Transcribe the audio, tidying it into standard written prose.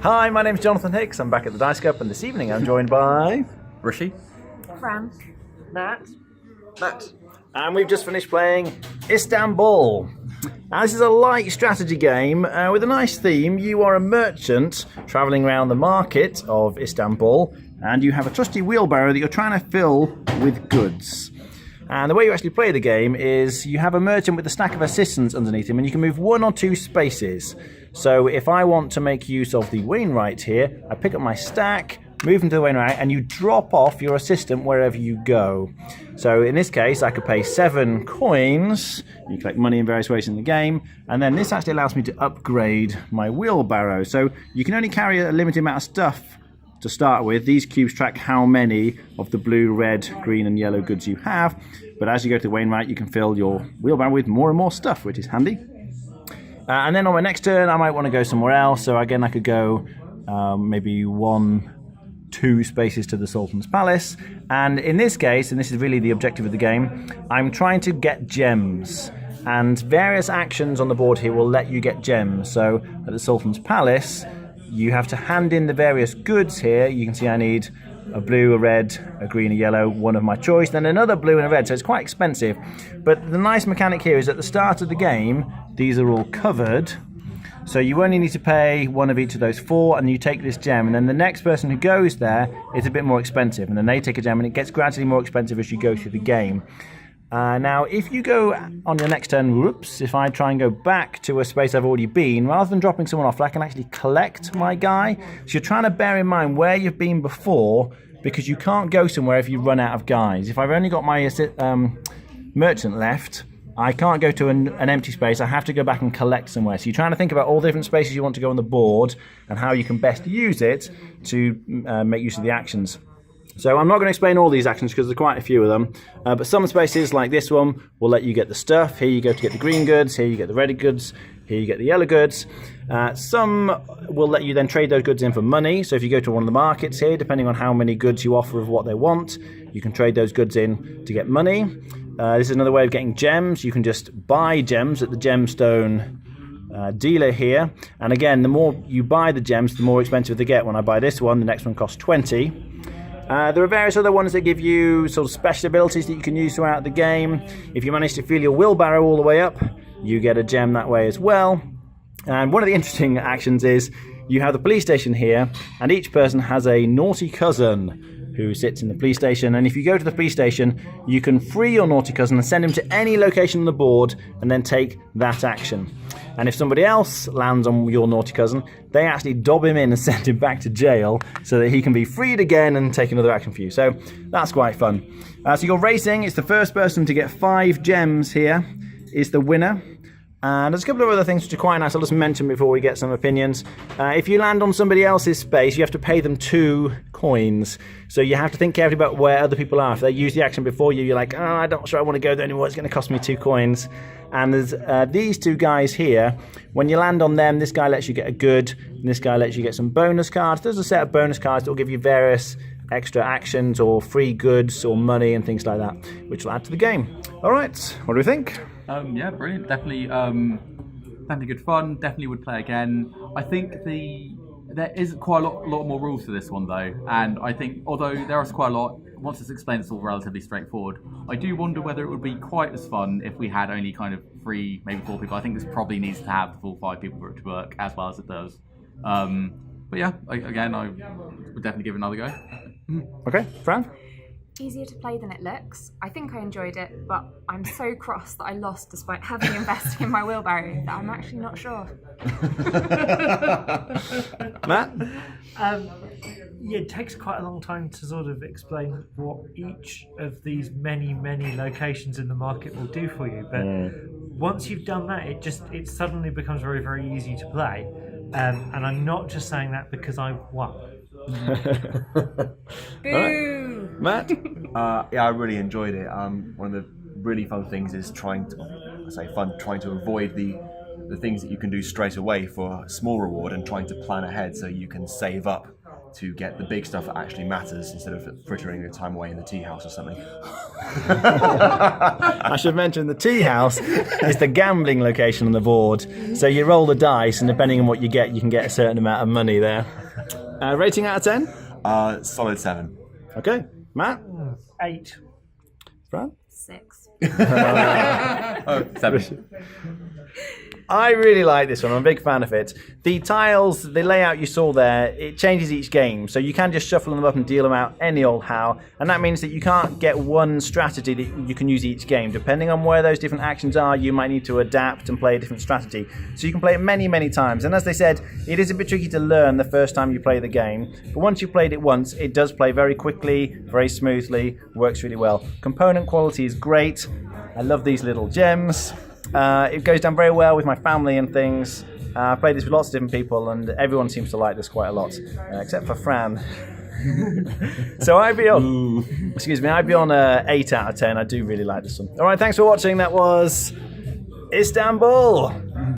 Hi, my name's Jonathan Hicks. I'm back at the Dice Cup, and this evening I'm joined by Rishi. Fran. Matt. And we've just finished playing Istanbul. Now, this is a light strategy game with a nice theme. You are a merchant travelling around the market of Istanbul, and you have a trusty wheelbarrow that you're trying to fill with goods. And the way you actually play the game is you have a merchant with a stack of assistants underneath him, and you can move 1 or 2 spaces. So if I want to make use of the Wainwright here, I pick up my stack, move into the Wainwright, and you drop off your assistant wherever you go. So in this case, I could pay 7 coins. You collect money in various ways in the game, and then this actually allows me to upgrade my wheelbarrow. So you can only carry a limited amount of stuff to start with. These cubes track how many of the blue, red, green and yellow goods you have, but as you go to the Wainwright you can fill your wheelbarrow with more and more stuff, which is handy. And then on my next turn I might want to go somewhere else, so again I could go maybe 1-2 spaces to the Sultan's Palace, and in this case, and this is really the objective of the game, I'm trying to get gems, and various actions on the board here will let you get gems. So at the Sultan's Palace you have to hand in the various goods here. You can see I need a blue, a red, a green, a yellow, one of my choice, then another blue and a red, so it's quite expensive. But the nice mechanic here is at the start of the game, these are all covered, so you only need to pay 1 of each of those 4, and you take this gem, and then the next person who goes there is a bit more expensive, and then they take a gem, and it gets gradually more expensive as you go through the game. Now, if you go on your next turn, whoops, if I try and go back to a space I've already been, rather than dropping someone off, I can actually collect my guy. So you're trying to bear in mind where you've been before, because you can't go somewhere if you run out of guys. If I've only got my merchant left, I can't go to an empty space. I have to go back and collect somewhere. So you're trying to think about all the different spaces you want to go on the board and how you can best use it to make use of the actions. So I'm not going to explain all these actions because there's quite a few of them, but some spaces like this one will let you get the stuff. Here you go to get the green goods, here you get the red goods, here you get the yellow goods. Some will let you then trade those goods in for money. So if you go to one of the markets here, depending on how many goods you offer of what they want, you can trade those goods in to get money. This is another way of getting gems. You can just buy gems at the gemstone dealer here, and again, the more you buy the gems, the more expensive they get. When I buy this one, the next one costs 20. There are various other ones that give you sort of special abilities that you can use throughout the game. If you manage to fill your wheelbarrow all the way up, you get a gem that way as well. And one of the interesting actions is you have the police station here, and each person has a naughty cousin who sits in the police station, and if you go to the police station you can free your naughty cousin and send him to any location on the board and then take that action. And if somebody else lands on your naughty cousin, they actually dob him in and send him back to jail so that he can be freed again and take another action for you. So that's quite fun. So you're racing. It's the first person to get 5 gems here is the winner. And there's a couple of other things which are quite nice. I'll just mention before we get some opinions. If you land on somebody else's space, you have to pay them 2 coins. So you have to think carefully about where other people are. If they use the action before you, you're like, oh, I'm not sure I want to go there anymore. It's going to cost me 2 coins. And there's these 2 guys here. When you land on them, this guy lets you get a good, and this guy lets you get some bonus cards. There's a set of bonus cards that will give you various extra actions or free goods or money and things like that, which will add to the game. All right, what do we think? Yeah, brilliant. Definitely good fun. Definitely would play again. I think there is quite a lot more rules to this one though, and I think although there is quite a lot, once it's explained, it's all relatively straightforward. I do wonder whether it would be quite as fun if we had only kind of 3, maybe 4 people. I think this probably needs to have the full 5 people for it to work as well as it does. But yeah, again, I would definitely give it another go. Okay, Fran? Easier to play than it looks. I think I enjoyed it, but I'm so cross that I lost despite having invested in my wheelbarrow that I'm actually not sure. Matt? Yeah, it takes quite a long time to sort of explain what each of these many locations in the market will do for you. But once you've done that, it suddenly becomes very, very easy to play. And I'm not just saying that because I won. Boo! Matt? Yeah, I really enjoyed it. One of the really fun things is trying to avoid the things that you can do straight away for a small reward and trying to plan ahead so you can save up to get the big stuff that actually matters instead of frittering your time away in the tea house or something. I should mention the tea house is the gambling location on the board. So you roll the dice, and depending on what you get a certain amount of money there. Rating out of 10? Solid 7. Okay, Matt? 8. Fran? 6. 7. I really like this one. I'm a big fan of it. The tiles, the layout you saw there, it changes each game. So you can just shuffle them up and deal them out any old how. And that means that you can't get one strategy that you can use each game. Depending on where those different actions are, you might need to adapt and play a different strategy. So you can play it many, many times. And as they said, it is a bit tricky to learn the first time you play the game. But once you've played it once, it does play very quickly, very smoothly, works really well. Component quality is great. I love these little gems. It goes down very well with my family and things. I've played this with lots of different people, and everyone seems to like this quite a lot, except for Fran. So I'd be on, I'd be on 8 out of 10. I do really like this one. All right, thanks for watching. That was Istanbul.